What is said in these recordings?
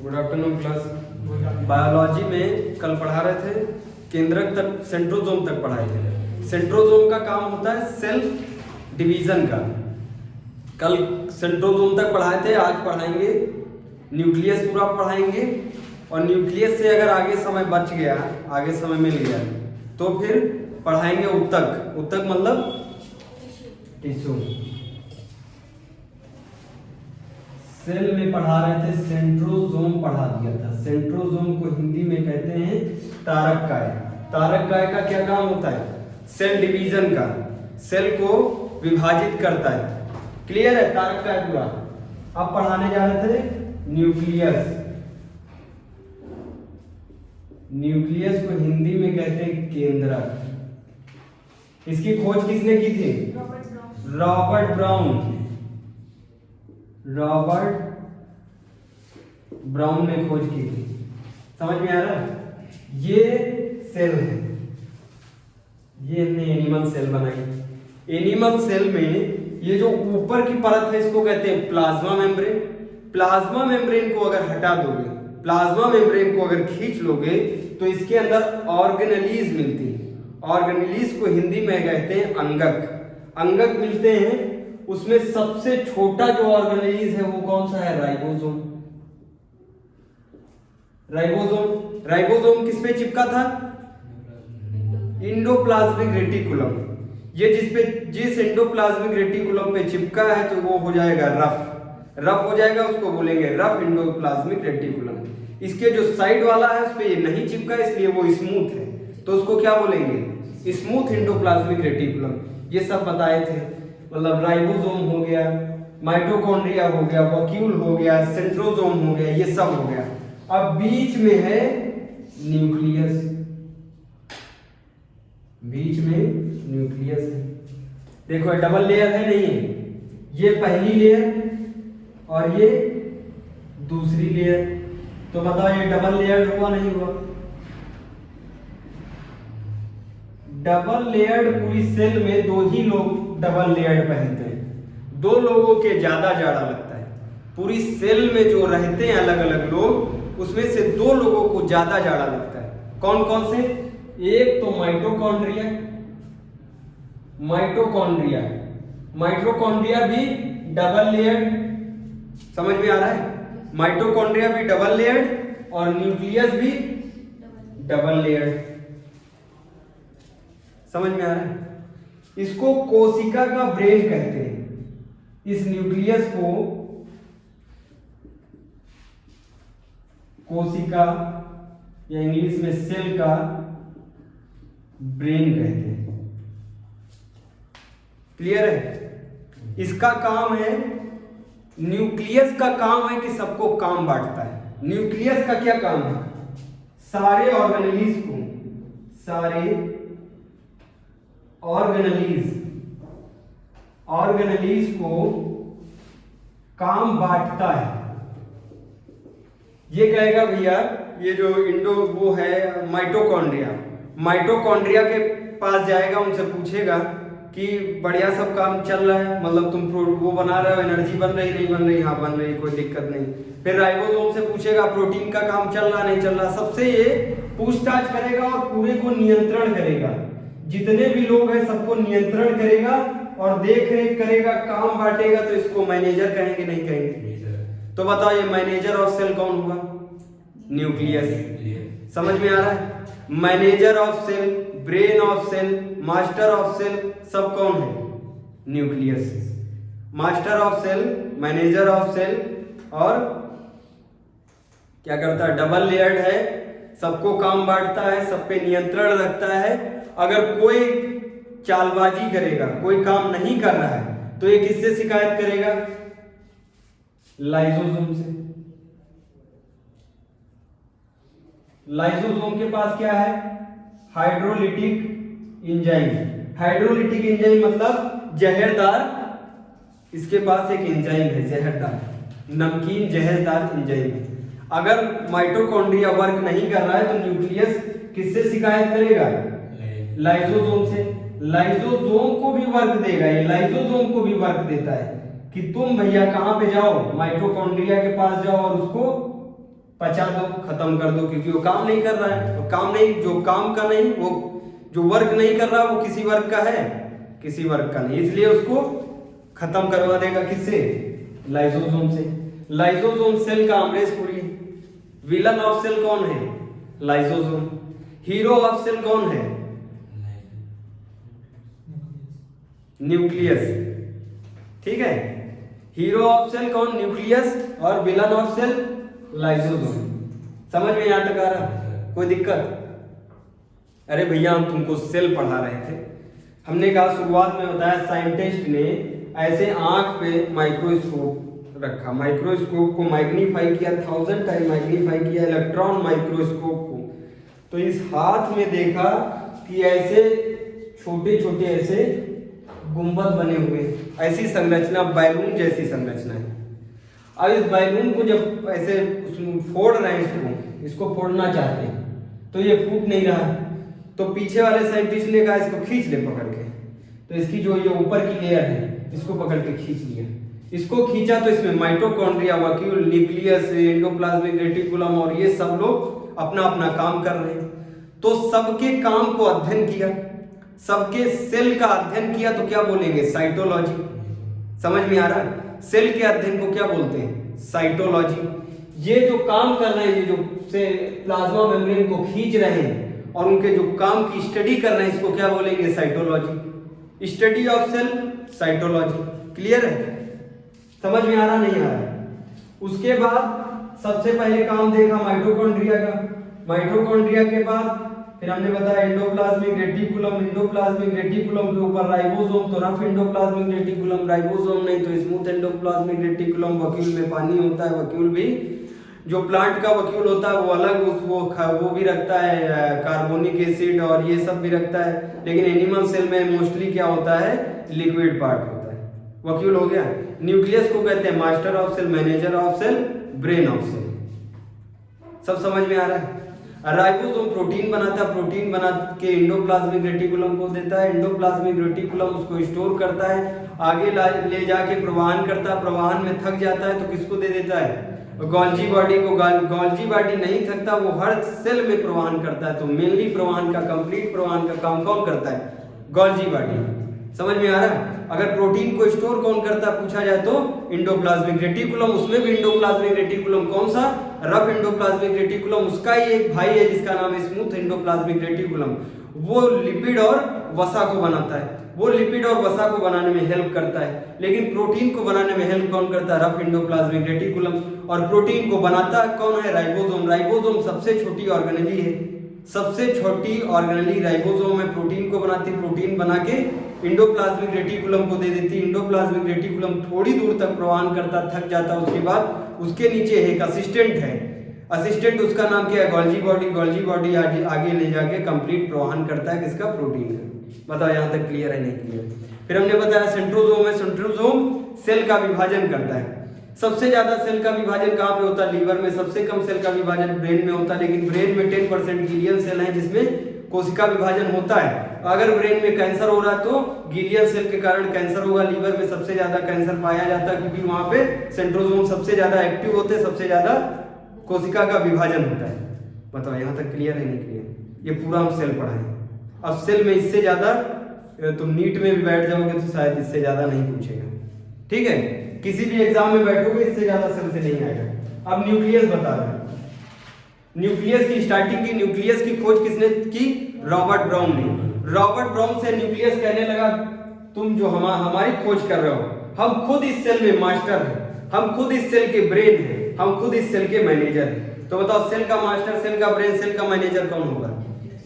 Good afternoon class. Biology में कल पढ़ा रहे थे, केंद्रक तक सेंट्रोजोम तक पढ़ाए थे। सेंट्रोजोम का काम होता है सेल डिवीजन का। कल सेंट्रोजोम तक पढ़ाए थे, आज पढ़ाएंगे न्यूक्लियस पूरा पढ़ाएंगे। और न्यूक्लियस से अगर आगे समय बच गया, आगे समय मिल गया, तो फिर पढ़ाएंगे उत्तक। उत्तक मतलब टिश्यू। सेल में पढ़ा रहे थे, सेंट्रोजोम पढ़ा दिया था। सेंट्रोजोम को हिंदी में कहते हैं तारक काय। तारक काय का क्या काम होता है? सेल डिवीजन का, सेल को विभाजित करता है। क्लियर है तारक काय पूरा? अब पढ़ाने जा रहे थे न्यूक्लियस। न्यूक्लियस को हिंदी में कहते हैं केंद्रक। इसकी खोज किसने की थी? Robert brown. रॉबर्ट ब्राउन ने खोज की थी। समझ में आ रहा है? ये सेल है, ये हमने एनिमल सेल बनाई। एनिमल सेल में ये जो ऊपर की परत है इसको कहते हैं प्लाज्मा मेम्ब्रेन। प्लाज्मा मेम्ब्रेन को अगर हटा दोगे, प्लाज्मा मेम्ब्रेन को अगर खींच लोगे, तो इसके अंदर ऑर्गेनेलीज मिलती है। ऑर्गेनेलीज को हिंदी में कहते हैं अंगक। अंगक मिलते हैं। उसमें सबसे छोटा जो ऑर्गेनेलीज है वो कौन सा है? राइबोसोम। राइबोसोम। राइबोसोम किस पे चिपका था? Endoplasmic reticulum. ये जिस एंडोप्लाज्मिक रेटिकुलम पे चिपका है तो वो हो जाएगा रफ। रफ हो जाएगा, उसको बोलेंगे रफ इंडोप्लाज्मिक रेटिकुलम। इसके जो साइड वाला है उस पे ये नहीं चिपका, इसलिए वो स्मूथ है, तो उसको क्या बोलेंगे? Smooth endoplasmic reticulum. ये सब बताए थे। मतलब राइबोसोम हो गया, माइटोकॉन्ड्रिया हो गया, वैक्यूल हो गया, सेंट्रोजोम हो गया, ये सब हो गया। अब बीच में है न्यूक्लियस। बीच में न्यूक्लियस है। देखो डबल लेयर है, नहीं है? ये पहली लेयर और ये दूसरी लेयर। तो बताओ ये डबल लेयर हुआ नहीं हुआ? डबल लेयर्ड पूरी सेल में दो ही लोग डबल लेयर्ड पहनते हैं। दो लोगों के ज्यादा जाड़ा लगता है। पूरी सेल में जो रहते हैं अलग अलग लोग, उसमें से दो लोगों को ज्यादा जाड़ा लगता है। कौन कौन से? एक तो माइटोकॉन्ड्रिया। माइटोकॉन्ड्रिया माइटोकॉन्ड्रिया भी डबल लेयर्ड। समझ में आ रहा है? माइटोकॉन्ड्रिया भी डबल लेयर्ड और न्यूक्लियस भी डबल लेयर्ड। समझ में आ रहा है? इसको कोशिका का ब्रेन कहते हैं। इस न्यूक्लियस को कोशिका या इंग्लिश में सेल का ब्रेन कहते हैं। क्लियर है? इसका काम है, न्यूक्लियस का काम है कि सबको काम बांटता है। न्यूक्लियस का क्या काम है? सारे ऑर्गेनेलीज को काम बांटता है। ये कहेगा भैया ये जो वो है माइटोकॉन्ड्रिया के पास जाएगा, उनसे पूछेगा कि बढ़िया सब काम चल रहा है, मतलब तुम वो बना रहे हो, एनर्जी बन रही नहीं बन रही? हाँ बन रही, कोई दिक्कत नहीं। फिर राइबोसोम से पूछेगा प्रोटीन का काम चल रहा नहीं चल रहा। सबसे ये पूछताछ करेगा और पूरे को नियंत्रण करेगा। जितने भी लोग हैं सबको नियंत्रण करेगा और देख रेख करेगा, काम बांटेगा। तो इसको मैनेजर कहेंगे नहीं कहेंगे? तो बताओ ये मैनेजर ऑफ सेल कौन हुआ? न्यूक्लियस। समझ में आ रहा है? Manager of cell, brain of cell, master of cell, सब कौन है? Nucleus. Master of cell, manager of cell, और क्या करता है? डबल लेयर्ड है, सबको काम बांटता है, सब पे नियंत्रण रखता है। अगर कोई चालबाजी करेगा, कोई काम नहीं कर रहा है, तो ये किससे शिकायत करेगा? लाइसोसोम से। लाइसोसोम के पास क्या है? Hydrolytic enzyme. हाइड्रोलिटिक एंजाइम मतलब जहरदार। इसके पास एक एंजाइम है जहरदार, नमकीन जहरदार एंजाइम। अगर माइटोकॉन्ड्रिया वर्क नहीं कर रहा है तो न्यूक्लियस किससे शिकायत करेगा? लाइसोसोम से। लाइसोसोम को भी वर्क देगा, ये लाइसोसोम को भी वर्क देता है कि तुम भैया कहां पे जाओ? माइटोकॉन्ड्रिया के पास जाओ और उसको पचा दो, खत्म कर दो, क्योंकि वो काम नहीं कर रहा है। तो काम नहीं, जो काम का नहीं, वो जो वर्क नहीं कर रहा वो किसी वर्क का है, किसी वर्क का नहीं, इसलिए उसको खत्म करवा देगा किससे, लाइसोसोम से। लाइसोसोम सेल का अमरीशपुरी। विलन ऑफ सेल कौन है, लाइसोसोम। हीरो ऑफ सेल कौन है, न्यूक्लियस। ठीक है, हीरो ऑफ सेल कौन, न्यूक्लियस, और विलन ऑफ सेल लाइसोसोम। समझ में यहां तक आ रहा, कोई दिक्कत? अरे भैया हम तुमको सेल पढ़ा रहे थे, हमने कहा शुरुआत में बताया साइंटिस्ट ने ऐसे आंख पे माइक्रोस्कोप रखा, माइक्रोस्कोप को मैग्नीफाई किया, 1000 टाइम मैग्नीफाई किया, इलेक्ट्रॉन माइक्रोस्कोप को। तो इस हाथ में देखा कि ऐसे छोटे छोटे ऐसे गुंबद बने हुए, ऐसी संरचना, बैलून जैसी संरचना है। अब इस बैलून को जब ऐसे फोड़ रहे हैं, इसको फोड़ना चाहते हैं, तो ये फूट नहीं रहा। तो पीछे वाले साइंटिस्ट ने कहा इसको खींच ले पकड़ के। तो इसकी जो ये ऊपर की लेयर है, इसको पकड़ के खींच लिया। इसको खींचा तो इसमें mitochondria, vacuole, nucleus, endoplasmic reticulum और ये सब लोग अपना अपना काम कर रहे हैं। तो सबके काम को अध्ययन किया, सबके सेल का अध्ययन किया, तो क्या बोलेंगे, साइटोलॉजी। समझ में आ रहा है? सेल के अध्ययन को क्या बोलते हैं, साइटोलॉजी। ये जो काम कर रहे हैं, ये जो से प्लाज्मा मेम्ब्रेन को खींच रहे हैं और उनके जो काम की स्टडी कर रहे हैं, इसको क्या बोलेंगे, cytology. Study of cell, cytology. Clear है? समझ में आ रहा, नहीं आ रहा? उसके बाद सबसे पहले काम देखा माइटोकॉन्ड्रिया का। माइटोकॉन्ड्रिया के बाद फिर हमने बताया एंडोप्लाज्मिक रेटिकुलम, एंडोप्लाज्मिक रेटिकुलम के ऊपर राइबोसोम, तो रफ एंडोप्लाज्मिक रेटिकुलम, राइबोसोम नहीं तो स्मूथ एंडोप्लाज्मिक रेटिकुलम। वैक्यूल में पानी होता है, वैक्यूल भी जो प्लांट का वैक्यूल होता है वो अलग, वो भी रखता है कार्बोनिक एसिड और ये सब भी रखता है। लेकिन एनिमल सेल में मोस्टली क्या होता है, लिक्विड पार्ट होता है। वैक्यूल हो गया। न्यूक्लियस को कहते हैं master of cell, manager of cell, brain of cell. सब समझ में आ रहा है? राइबोसोम प्रोटीन बनाता है, प्रोटीन बना के एंडोप्लाज्मिक रेटिकुलम को देता है, एंडोप्लाज्मिक रेटिकुलम उसको स्टोर करता है, आगे ले जाके प्रवाहन करता है, प्रवाहन में थक जाता है तो किसको दे देता है, गोल्जी बॉडी को। गोल्जी बॉडी नहीं थकता, वो हर सेल में प्रवाहन करता है। तो मेनली प्रवाहन का, कंप्लीट प्रवाहन का काम कौन करता है, गोल्जी बॉडी। समझ में आ रहा है? अगर प्रोटीन को स्टोर कौन करता है पूछा जाए तो एंडोप्लाज्मिक रेटिकुलम। उसमें भी एंडोप्लाज्मिक रेटिकुलम कौन सा, रफ एंडोप्लाज्मिक रेटिकुलम। उसका ही एक भाई है जिसका नाम है स्मूथ एंडोप्लाज्मिक रेटिकुलम। वो लिपिड और वसा को बनाता है, वो लिपिड और वसा को बनाने में हेल्प करता है। लेकिन प्रोटीन को बनाने में हेल्प कौन करता है, रफ एंडोप्लाज्मिक रेटिकुलम। और प्रोटीन को बनाता कौन है, राइबोसोम। राइबोसोम सबसे छोटी ऑर्गेनेली है, सबसे छोटी ऑर्गेनेली राइबोसोम है। प्रोटीन को बनाती, प्रोटीन बना के एंडोप्लाज्मिक रेटिकुलम को दे देती। एंडोप्लाज्मिक रेटिकुलम थोड़ी दूर तक प्रवाहन करता, थक जाता, उसके बाद उसके नीचे एक असिस्टेंट है, असिस्टेंट उसका नाम क्या है, गोल्जी बॉडी। गोल्जी बॉडी आगे ले जाके कंप्लीट प्रवाहन करता है किसका, प्रोटीन का। बताओ यहाँ तक क्लियर है, नहीं क्लियर? फिर हमने बताया सेंट्रोसोम है, सेंट्रोसोम सेल का विभाजन करता है। सबसे ज्यादा सेल का विभाजन कहाँ पे होता है, लीवर में। सबसे कम सेल का विभाजन ब्रेन में होता है, लेकिन ब्रेन में 10% गिलियन सेल है जिसमें कोशिका विभाजन होता है। अगर ब्रेन में कैंसर हो रहा है तो गिलियन सेल के कारण कैंसर होगा। लीवर में सबसे ज्यादा कैंसर पाया जाता है क्योंकि वहां पे सेंट्रोसोम सबसे ज्यादा एक्टिव होते हैं, सबसे ज्यादा कोशिका का विभाजन होता है। बताओ यहाँ तक क्लियर है, नहीं क्लियर? ये पूरा हम सेल पढ़ा है। अब सेल में इससे ज्यादा तुम नीट में भी बैठ जाओगे तो शायद इससे ज्यादा नहीं पूछेगा, ठीक है? किसी भी एग्जाम में बैठोगे इससे ज्यादा सेल से नहीं आएगा। अब न्यूक्लियस बता रहे हैं, न्यूक्लियस की स्टार्टिंग की, न्यूक्लियस की खोज किसने की, रॉबर्ट ब्राउन ने। रॉबर्ट ब्राउन से न्यूक्लियस कहने लगा तुम जो हमारी खोज कर रहे हो, हम खुद इस सेल में मास्टर हैं, हम खुद इस सेल के ब्रेन हैं, हम खुद इस सेल के मैनेजर हैं। तो बताओ सेल का मास्टर, सेल का ब्रेन, सेल का मैनेजर कौन होगा,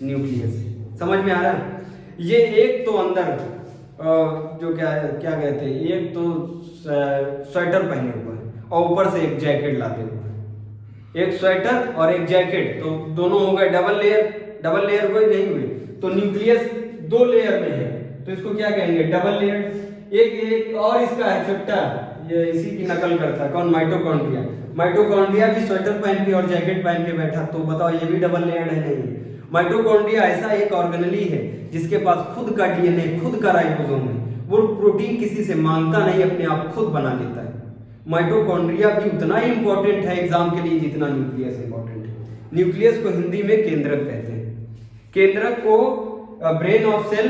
न्यूक्लियस। समझ में आ रहा है? ये एक तो अंदर जो क्या कहते हैं, एक तो स्वेटर पहने हुआ है और ऊपर से एक जैकेट लाते हुए, एक स्वेटर और एक जैकेट, तो दोनों हो गए डबल लेयर। डबल लेयर हुए नहीं हुए? तो न्यूक्लियस 2 लेयर में है तो इसको क्या कहेंगे, डबल लेयर। एक और इसका है छोटा, ये इसी की नकल करता है कौन, माइटोकॉन्ड्रिया। माइटोकॉन्ड्रिया भी स्वेटर पहन के और जैकेट पहन के बैठा, तो बताओ ये भी डबल लेयर है, नहीं? माइटोकॉन्ड्रिया ऐसा एक ऑर्गेनेली है जिसके पास खुद का डीएनए, खुद का राइबोसोम है। वो प्रोटीन किसी से मांगता नहीं, अपने आप खुद बना लेता है। माइटोकॉन्ड्रिया भी उतना ही इंपॉर्टेंट है एग्जाम के लिए जितना न्यूक्लियस इंपॉर्टेंट है। न्यूक्लियस को हिंदी में केंद्रक कहते हैं। केंद्रक को brain of cell,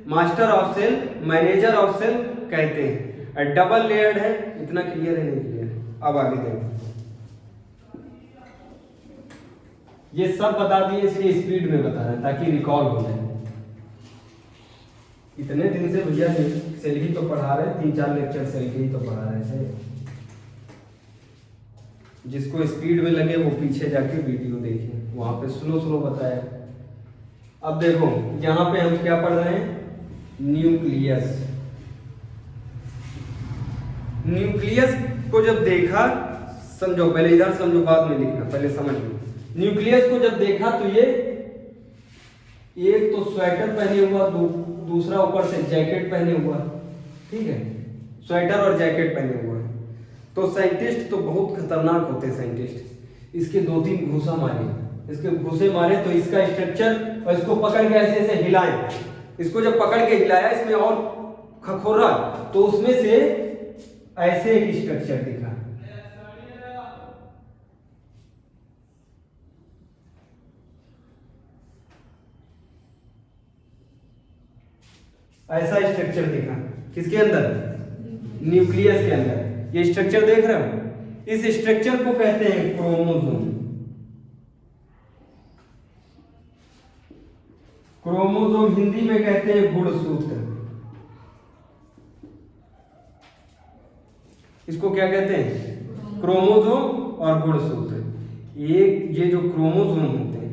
master of cell, manager of cell कहते हैं। डबल लेयर्ड है। इतना क्लियर है? नहीं क्लियर? अब आगे देखो, ये सब बता दिए इसलिए स्पीड में बता रहे हैं ताकि रिकॉल हो जाए। इतने दिन से भैया सेल ही तो पढ़ा रहे, 3-4 लेक्चर सेल के ही तो पढ़ा रहे थे। जिसको स्पीड में लगे वो पीछे जाके वीडियो देखे, वहां पे स्लो बताया। अब देखो यहाँ पे हम क्या पढ़ रहे हैं, न्यूक्लियस। न्यूक्लियस को जब देखा, समझो पहले, इधर समझो बाद में लिखना, पहले समझ लो। न्यूक्लियस को जब देखा तो ये एक तो स्वेटर पहने हुआ, दूसरा ऊपर से जैकेट पहने हुआ, ठीक है, स्वेटर और जैकेट पहने हुआ। तो साइंटिस्ट तो बहुत खतरनाक होते हैं साइंटिस्ट। इसके 2-3 घूसा मारे, इसके घूसे मारे तो इसका स्ट्रक्चर, और इसको पकड़ के ऐसे ऐसे हिलाए, इसको जब पकड़ के हिलाया इसमें और खखोरा तो उसमें से ऐसे एक स्ट्रक्चर दिखा। ऐसा स्ट्रक्चर दिखा किसके अंदर, न्यूक्लियस के अंदर। ये स्ट्रक्चर देख रहे हो, इस स्ट्रक्चर को कहते हैं क्रोमोसोम। क्रोमोसोम हिंदी में कहते हैं गुणसूत्र। इसको क्या कहते हैं, क्रोमोसोम और गुणसूत्र। ये जो क्रोमोसोम होते हैं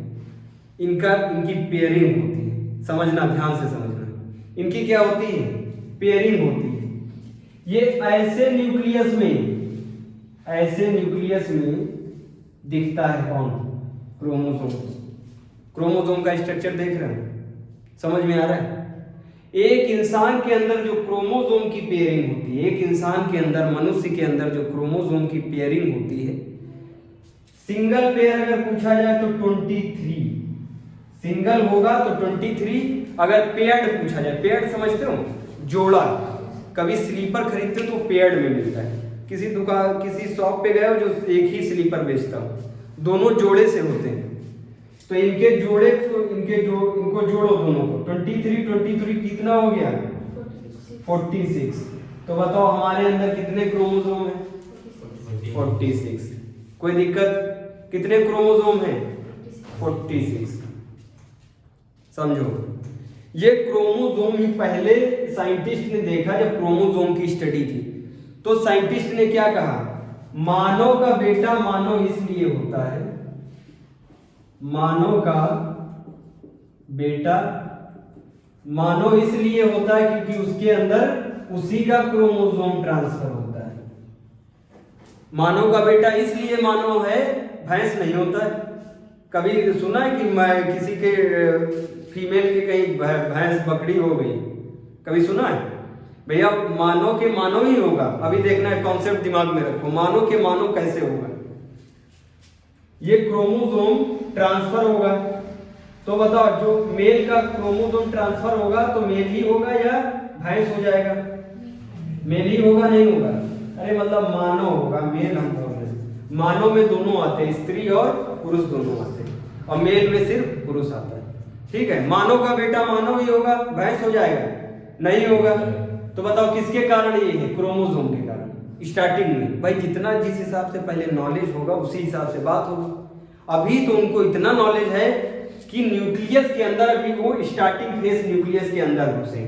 इनकी पेयरिंग होती है, समझना, ध्यान से समझना। इनकी क्या होती है, पेयरिंग होती है। ये ऐसे न्यूक्लियस में दिखता है कौन, क्रोमोसोम। क्रोमोसोम का स्ट्रक्चर देख रहे हैं, समझ में आ रहा है। एक इंसान के अंदर जो क्रोमोसोम की पेयरिंग होती है, एक इंसान के अंदर, मनुष्य के अंदर जो क्रोमोसोम की पेयरिंग होती है, सिंगल पेयर अगर पूछा जाए तो 23, सिंगल होगा तो 23। अगर पेयर्ड पूछा जाए, पेयर्ड समझते हो, जोड़ा, कभी स्लीपर खरीदते हो तो पेयर्ड में मिलता है। किसी दुकान, किसी शॉप पे गए हो जो एक ही स्लीपर बेचता हो, दोनों जोड़े से होते हैं, तो इनके जोड़े को, इनको जोड़ो दोनों को, 23 कितना हो गया, 46। तो बताओ हमारे अंदर कितने क्रोमोसोम हैं, 46। कोई दिक्कत, कितने क्रोमोसोम हैं, 46। समझो, ये क्रोमोसोम ही पहले साइंटिस्ट ने देखा। जब क्रोमोसोम की स्टडी की तो साइंटिस्ट ने क्या कहा, मानव का बेटा मानव इसलिए होता है, मानव का बेटा मानव इसलिए होता है क्योंकि उसके अंदर उसी का क्रोमोसोम ट्रांसफर होता है। मानव का बेटा इसलिए मानव है, भैंस नहीं होता है। कभी सुना है कि मैं किसी के फीमेल के कहीं भैंस बकरी हो गई, कभी सुना है? भैया मानव के मानव ही होगा। अभी देखना है, कॉन्सेप्ट दिमाग में रखो, मानव के मानव कैसे होगा। ये क्रोमोसोम ट्रांसफर होगा, तो बताओ जो मेल का क्रोमोसोम ट्रांसफर होगा तो मेल ही होगा या भैंस हो जाएगा? मेल ही होगा, नहीं होगा? अरे मतलब मानव होगा, मेल हम बोल रहे हैं। मानव में दोनों आते हैं, स्त्री और पुरुष दोनों आते हैं, और मेल में सिर्फ पुरुष आता है, ठीक है। मानव का बेटा मानव ही होगा, भैंस हो जाएगा? नहीं होगा। तो बताओ किसके कारण ये है? क्रोमोसोम के कारण। स्टार्टिंग में भाई जितना जिस हिसाब से पहले नॉलेज होगा उसी हिसाब से बात होगी। अभी तो उनको इतना नॉलेज है कि न्यूक्लियस के अंदर, अभी वो स्टार्टिंग फेज न्यूक्लियस के अंदर घुसे,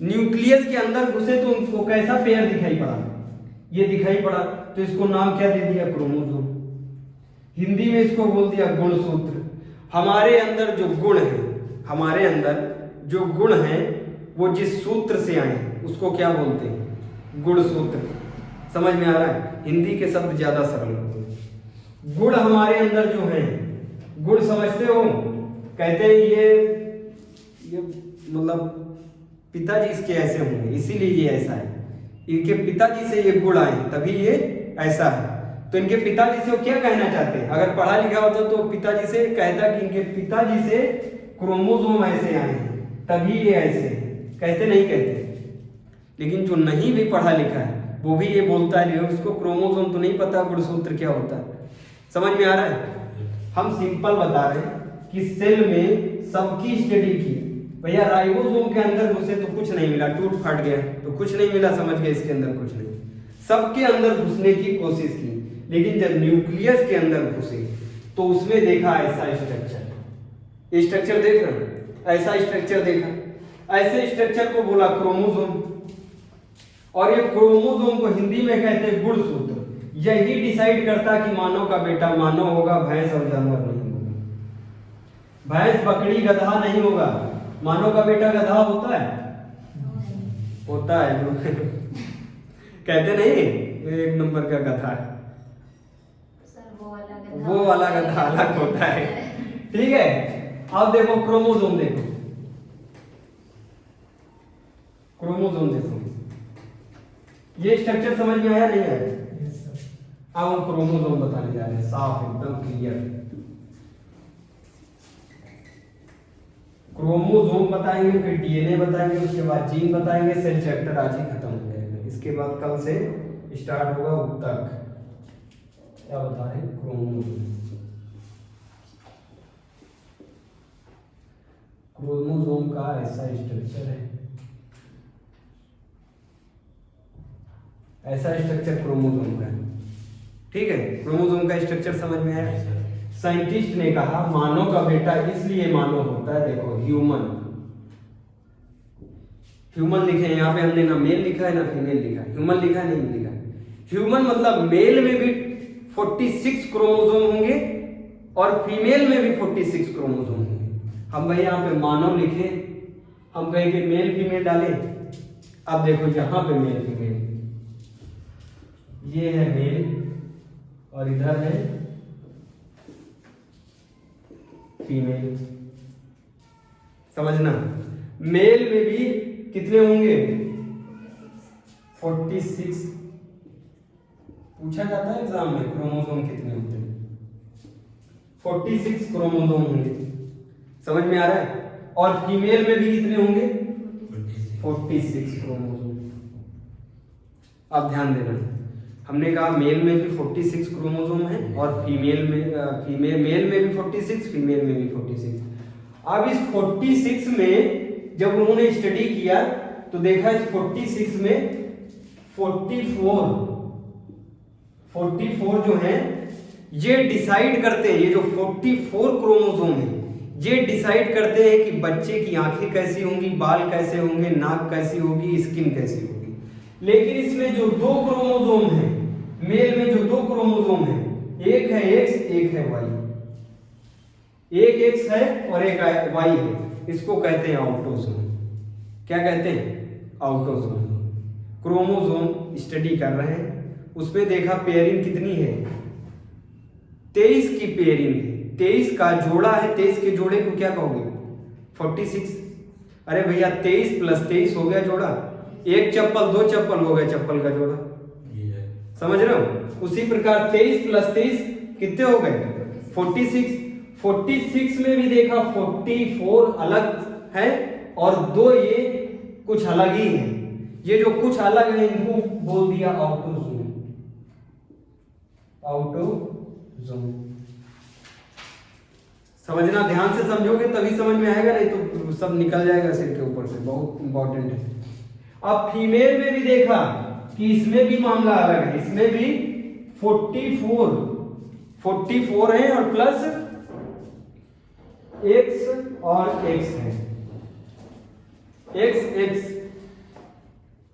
न्यूक्लियस के अंदर घुसे तो उनको कैसा पेयर दिखाई पड़ा? ये दिखाई पड़ा, तो इसको नाम क्या दे दिया? क्रोमोसोम। हिंदी में इसको बोल दिया गुणसूत्र। हमारे अंदर जो गुण है, हमारे अंदर जो गुण है वो जिस सूत्र से आए उसको क्या बोलते हैं? गुणसूत्र। समझ में आ रहा है? हिंदी के शब्द ज्यादा सरल होते हैं। गुण हमारे अंदर जो है, गुण समझते हो, कहते हैं ये मतलब पिताजी इसके ऐसे होंगे इसीलिए ये ऐसा है, इनके पिताजी से ये गुण आए तभी ये ऐसा है। तो इनके पिताजी से वो क्या कहना चाहते हैं? अगर पढ़ा लिखा होता तो पिताजी से कहता कि इनके पिताजी से क्रोमोसोम ऐसे आए तभी ये ऐसे कहते, नहीं कहते। लेकिन जो नहीं भी पढ़ा लिखा है वो भी ये बोलता है, उसको क्रोमोसोम तो नहीं पता गुणसूत्र क्या होता है। समझ में आ रहा है? हम सिंपल बता रहे हैं कि सेल में सबकी स्टडी की। भैया राइबोसोम के अंदर घुसे तो कुछ नहीं मिला, टूट फट गया तो कुछ नहीं मिला, समझ गए, इसके अंदर कुछ नहीं। सबके अंदर घुसने की कोशिश की, लेकिन जब न्यूक्लियस के अंदर घुसे तो उसमें देखा ऐसा स्ट्रक्चर। स्ट्रक्चर देख रहे हैं, ऐसा स्ट्रक्चर देखा, ऐसे स्ट्रक्चर को बोला क्रोमोसोम। और ये क्रोमोसोम को हिंदी में कहते हैं गुणसूत्र। यही डिसाइड करता कि मानव का बेटा मानव होगा, भैंस और जानवर नहीं होगा, भैंस बकरी गधा नहीं होगा। मानव का बेटा गधा होता है? होता है कहते नहीं एक नंबर का गधा है, वो वाला गधा अलग होता है। ठीक है, अब देखो क्रोमोसोम, देखो क्रोमोसोम देखो, ये स्ट्रक्चर समझ में आया नहीं आया? अब हम क्रोमोसोम बताने जा रहे हैं, साफ एकदम क्लियर। क्रोमोसोम बताएंगे, फिर डीएनए बताएंगे, उसके बाद जीन बताएंगे, सेल चैप्टर आज ही खत्म हो जाएगा। इसके बाद कल से स्टार्ट होगा उत्तक। क्या बता रहे हैं? क्रोमोसोम। क्रोमोसोम का ऐसा स्ट्रक्चर है, ऐसा स्ट्रक्चर क्रोमोसोम का है। ठीक है, क्रोमोसोम का स्ट्रक्चर समझ में आया? साइंटिस्ट ने कहा मानव का बेटा इसलिए मानव होता है। देखो ह्यूमन, ह्यूमन लिखे यहाँ पे, हमने ना मेल लिखा है ना फीमेल लिखा है, ह्यूमन लिखा है, नहीं लिखा है। ह्यूमन मतलब मेल में भी 46 क्रोमोसोम होंगे और फीमेल में भी 46 क्रोमोसोम होंगे। हम भाई यहाँ पे मानव लिखे, हम कहीं पे मेल फीमेल डाले। अब देखो यहाँ पे मेल फीमेल, ये है मेल और इधर है फीमेल। समझना, मेल में भी कितने होंगे? 46। पूछा जाता है एग्जाम में क्रोमोसोम कितने होते हैं, 46 क्रोमोसोम होंगे। समझ में आ रहा है? और फीमेल में भी कितने होंगे? 46 क्रोमोसोम। अब ध्यान देना, हमने कहा मेल में भी 46 क्रोमोसोम है और फीमेल में मेल में भी 46, फीमेल में भी 46। अब इस 46 में जब उन्होंने स्टडी किया तो देखा इस 46 में 44 जो है ये डिसाइड करते हैं, ये जो 44 क्रोमोसोम है ये डिसाइड करते हैं कि बच्चे की आंखें कैसी होंगी, बाल कैसे होंगे, नाक कैसी होगी, स्किन कैसी होगी। लेकिन इसमें जो 2 क्रोमोसोम है, मेल में जो 2 क्रोमोसोम है, एक है एक्स, एक है वाई। एक एक्स है और एक वाई है, इसको कहते हैं ऑटोसोम। क्या कहते हैं? ऑटोसोम। क्रोमोसोम स्टडी कर रहे हैं, उसमें देखा पेयरिंग कितनी है, 23 की पेयरिंग है। 23 का जोड़ा है, 23 के जोड़े को क्या कहोगे? 46। अरे भैया 23 + 23 हो गया जोड़ा, एक चप्पल 2 चप्पल हो गया चप्पल का जोड़ा। समझ रहे हो? उसी प्रकार 23 + 23 कितने हो गए? 46। 46 में भी देखा 44 अलग है और 2 ये कुछ अलग ही है। ये जो कुछ अलग है इनको बोल दिया ऑटोसोम। ऑटोसोम समझना, ध्यान से समझोगे तभी समझ में आएगा, नहीं तो सब निकल जाएगा सिर के ऊपर से। बहुत इंपॉर्टेंट है। अब फीमेल में भी देखा कि इसमें भी मामला अलग है, इसमें भी 44 है और प्लस x और x है, x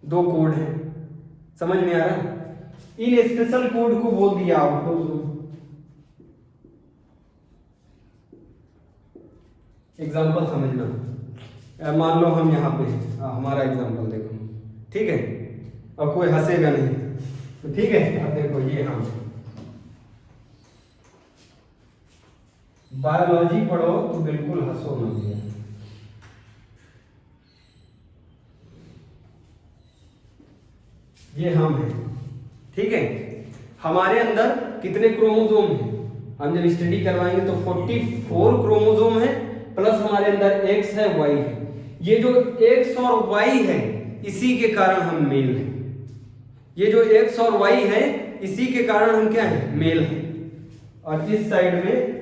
2 कोड है। समझ में आ रहा है? इन स्पेशल कोड को बोल दिया ऑटोसोम। एग्जाम्पल समझना, मान लो हम यहाँ पे हैं, हमारा एग्जाम्पल देखो, ठीक है? अब कोई हंसेगा नहीं, तो ठीक है? अब देखो ये हम बायोलॉजी पढ़ो तो बिल्कुल हंसो मत। ये हम हैं, ठीक है? हमारे अंदर कितने क्रोमोसोम हैं? हम जब स्टडी करवाएंगे तो 44 क्रोमोसोम है प्लस हमारे अंदर x है, y है। ये जो x और y है इसी के कारण हम मेल हैं। ये जो एक्स और वाई है इसी के कारण हम क्या है, मेल है। और इस साइड में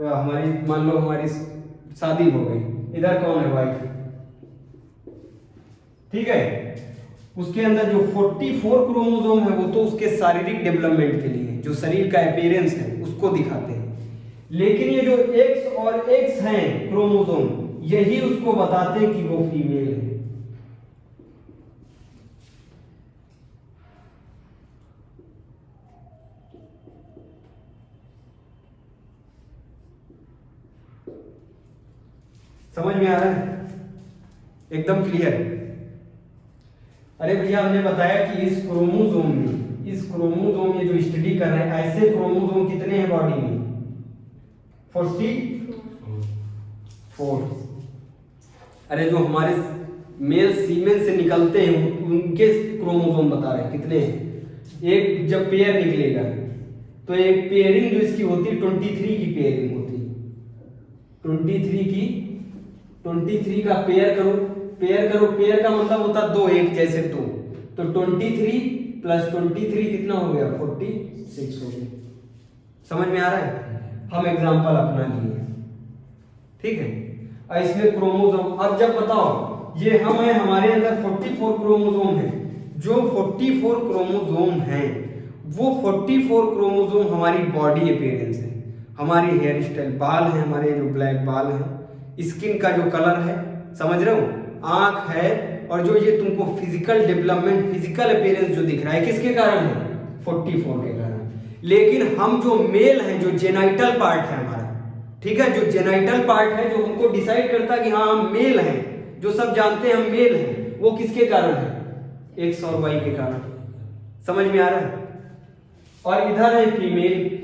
हमारी मान लो हमारी शादी हो गई, इधर कौन है, वाइफ, ठीक है। उसके अंदर जो 44 क्रोमोसोम है वो तो उसके शारीरिक डेवलपमेंट के लिए, जो शरीर का अपीयरेंस है उसको दिखाते हैं, लेकिन ये जो एक्स और एक्स हैं क्रोमोसोम, यही उसको बताते हैं कि वो फीमेल है। समझ में आ रहा है, एकदम क्लियर। अरे भैया हमने बताया कि इस क्रोमोसोम में जो स्टडी कर रहे हैं, ऐसे क्रोमोसोम कितने हैं बॉडी में, 44। अरे जो हमारे मेल फीमेल से निकलते हैं उनके क्रोमोसोम बता रहे हैं कितने हैं। एक जब पेयर निकलेगा तो एक पेयरिंग जो इसकी होती है 23 की पेयरिंग होती है, 23 का पेयर करो, पेयर का मतलब होता है दो, एक जैसे दो, तो 23 + 23 कितना हो गया, 46 हो गया। समझ में आ रहा है, हम एग्जांपल अपना लिए, ठीक है। और इसमें क्रोमोसोम, अब जब बताओ ये हम है, हमारे अंदर 44 क्रोमोसोम है, जो 44 क्रोमोसोम हैं वो 44 क्रोमोसोम हमारी बॉडी अपीयरेंस है, हमारी हेयर स्टाइल, बाल है हमारे जो ब्लैक बाल हैं, स्किन का जो कलर है, समझ रहे हो, आंख है, और जो ये तुमको फिजिकल डेवलपमेंट, फिजिकल अपीयरेंस जो दिख रहा है किसके कारण है, 44 के कारण। लेकिन हम जो मेल हैं, जो जेनाइटल पार्ट है हमारा, ठीक है, जो जेनाइटल पार्ट है जो हमको डिसाइड करता है कि हाँ हम मेल हैं, जो सब जानते हैं हम मेल हैं, वो किसके कारण है, एक्स और वाई के कारण। समझ में आ रहा है। और इधर है फीमेल,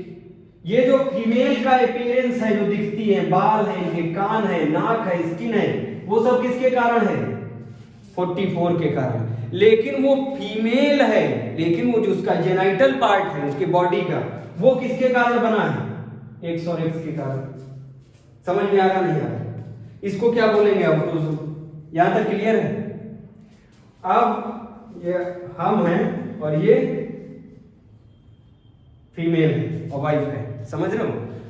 ये जो फीमेल का अपीयरेंस है, जो दिखती है, बाल है, इनके कान है, नाक है, स्किन है, वो सब किसके कारण है, 44 के कारण। लेकिन वो फीमेल है, लेकिन वो जो उसका जेनाइटल पार्ट है उसके बॉडी का, वो किसके कारण बना है, एक्स और एक्स के कारण। समझ में आ रहा नहीं आ रहा, इसको क्या बोलेंगे ऑटोसोम। यहां तक क्लियर है। अब ये हम हैं और ये फीमेल है और वाइफ है, समझ रहे हो।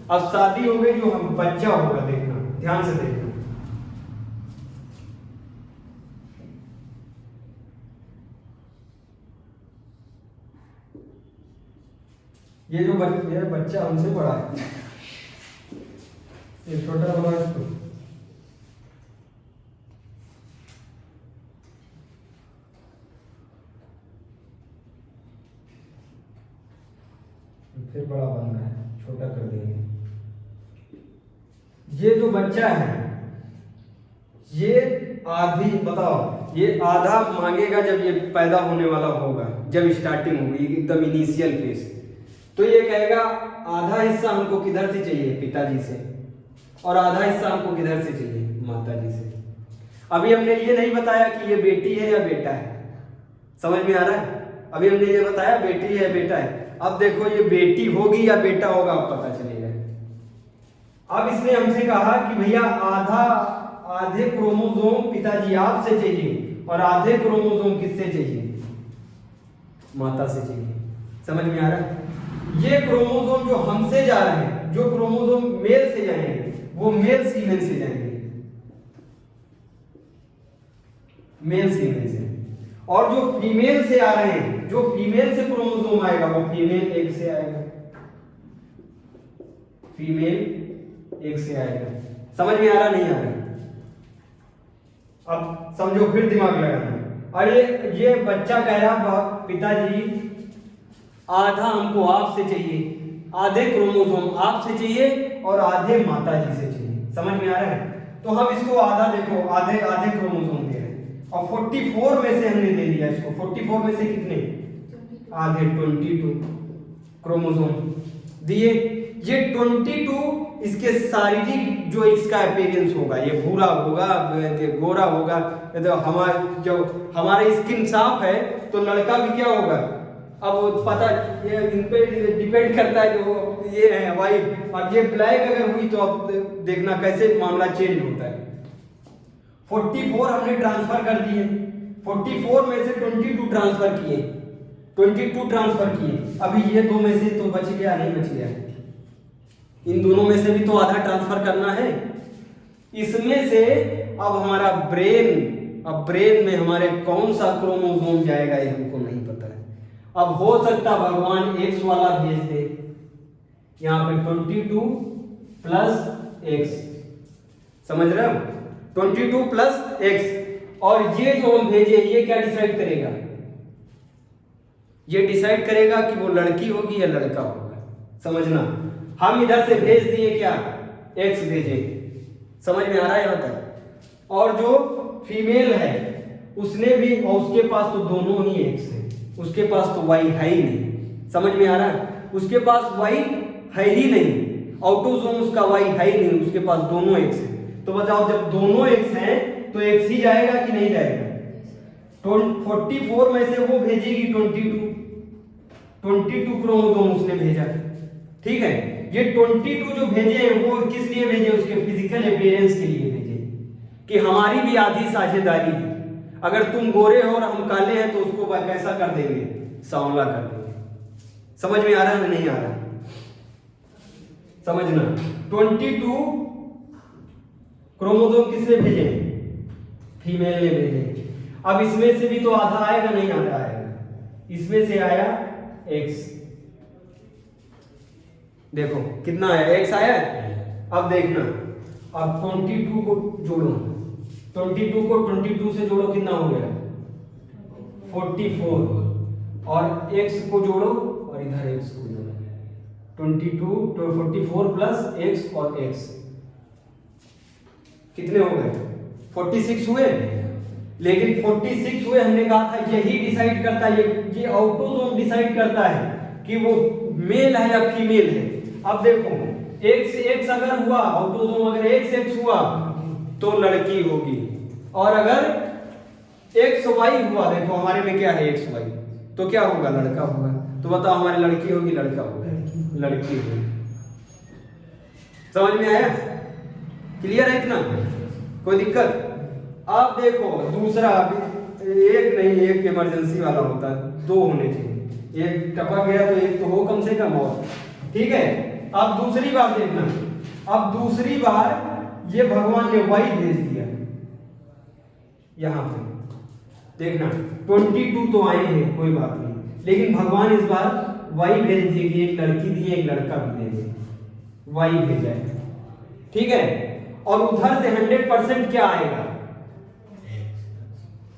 अब शादी हो गई, जो हम बच्चा होगा, देखना ध्यान से देखना, ये जो बच्चा हमसे बड़ा है, ये छोटा बड़ा है, इसको फिर बड़ा बन रहा है, छोटा कर देंगे। ये जो बच्चा है ये आधी, बताओ, ये आधा मांगेगा जब ये पैदा होने वाला होगा, जब स्टार्टिंग होगी एकदम इनिशियल फेज, तो ये कहेगा आधा हिस्सा हमको किधर से चाहिए, पिताजी से, और आधा हिस्सा हमको किधर से चाहिए, माताजी से। अभी हमने ये नहीं बताया कि ये बेटी है या बेटा है, समझ में आ रहा है। अभी हमने ये बताया बेटी है बेटा है, अब देखो ये बेटी होगी या बेटा होगा, अब पता चलेगा। अब इसने हमसे कहा कि भैया आधे क्रोमोसोम पिताजी आपसे चाहिए और आधे क्रोमोसोम किससे चाहिए, माता से चाहिए। समझ में आ रहा है। ये क्रोमोसोम जो हमसे जा रहे हैं, जो क्रोमोसोम मेल से जाएंगे वो मेल फीमेल से जाएंगे, मेल फीमेल से, और जो फीमेल से आ रहे हैं, जो फीमेल से क्रोमोसोम आएगा वो फीमेल एग से आएगा, फीमेल एग से आएगा। समझ में आ रहा नहीं आ रहा। अब समझो, फिर दिमाग लगाना। और ये बच्चा कह रहा पिताजी आधा हमको आपसे चाहिए, आधे क्रोमोसोम आपसे चाहिए और आधे माताजी से चाहिए। समझ में आ रहा है। तो हम इसको आधा, देखो आधे क्रोमोसोम दे रहे हैं और 44 में से हमने दे दिया इसको। 44 में से कितने, आधे 22 क्रोमोसोम दिए। ये 22 इसके शारीरिक जो इसका अपीयरेंस होगा, ये भूरा होगा, ये गोरा होगा, तो हमारा स्किन साफ है तो लड़का भी क्या होगा। अब पता ये इन पे डिपेंड करता है, जो ये है वाइट, और ये ब्लैक अगर हुई तो अब देखना कैसे मामला चेंज होता है। 44 हमने ट्रांसफर कर दिए, 44 में से 22 ट्रांसफर किए, 22 ट्रांसफर किए। अभी ये दो में से तो बच गया, नहीं बच गया, इन दोनों में से भी तो आधा ट्रांसफर करना है। इसमें से अब हमारा ब्रेन, अब ब्रेन में हमारे कौन सा क्रोमोसोम जाएगा ये हमको नहीं पता है। अब हो सकता भगवान एक्स वाला भेज दे, यहाँ पे 22 प्लस एक्स, समझ रहे हो, 22 प्लस एक्स। और ये जो हम भेजे ये क्या डिसाइड करेगा, ये डिसाइड करेगा कि वो लड़की होगी या लड़का होगा। समझना, हम इधर से भेज दिए क्या, एक्स भेजे, समझ में आ रहा है यहाँ तक। और जो फीमेल है उसने भी, और उसके पास तो दोनों ही एक्स है, उसके पास तो वाई है ही नहीं, समझ में आ रहा है, उसके पास वाई है ही नहीं, ऑटोसोम उसका वाई है ही नहीं, उसके पास दोनों एक्स है। तो बताओ जब दोनों एक्स हैं तो एक्स ही जाएगा कि नहीं जाएगा। 44 में से वो भेजेगी 22 क्रोमोसोम उसने भेजा, ठीक है। ये 22 जो भेजे हैं वो किस लिए भेजे, उसके फिजिकल अपीयरेंस के लिए भेजे, कि हमारी भी आधी साझेदारी है। अगर तुम गोरे हो और हम काले हैं तो उसको कैसा कर देंगे, सांवला कर देंगे। समझ में आ रहा है नहीं आ रहा, समझना। 22 क्रोमोसोम किसने भेजे, फीमेल ने भेजे। अब इसमें से भी तो आधा आएगा, नहीं आधा आएगा, इसमें से आया एक्स, देखो कितना आया, एक्स आया। अब देखना, अब 22 को जोड़ो, 22 को 22 से जोड़ो, कितना हो गया 44, और x को जोड़ो और इधर x को जोड़ो, 22 तो 44 प्लस x और x कितने हो गए 46 हुए। लेकिन 46 हुए, हमने कहा था यही डिसाइड करता है, ये ऑटोसोम डिसाइड करता है कि वो मेल है या फीमेल है। अब देखो x से x अगर हुआ, ऑटोसोम अगर x हुआ तो लड़की होगी, और अगर XY हुआ, देखो हमारे में क्या है XY, तो क्या होगा, लड़का होगा। तो बताओ हमारी लड़की होगी लड़का होगा, लड़की होगी। समझ में आया, क्लियर है इतना, कोई दिक्कत। अब देखो दूसरा, एक नहीं, एक इमरजेंसी वाला होता है, दो होने चाहिए, एक टपक गया तो एक तो हो कम से कम, और ठीक है। अब दूसरी बार देखना, अब दूसरी बार ये भगवान ने वाई भेज दिया, यहां पे देखना 22 तो आए हैं, कोई बात नहीं, लेकिन भगवान इस बार वाई भेज दिए कि एक लड़की दी एक लड़का भी देंगे, वाई भेजा है, ठीक है। और उधर से 100% क्या आएगा,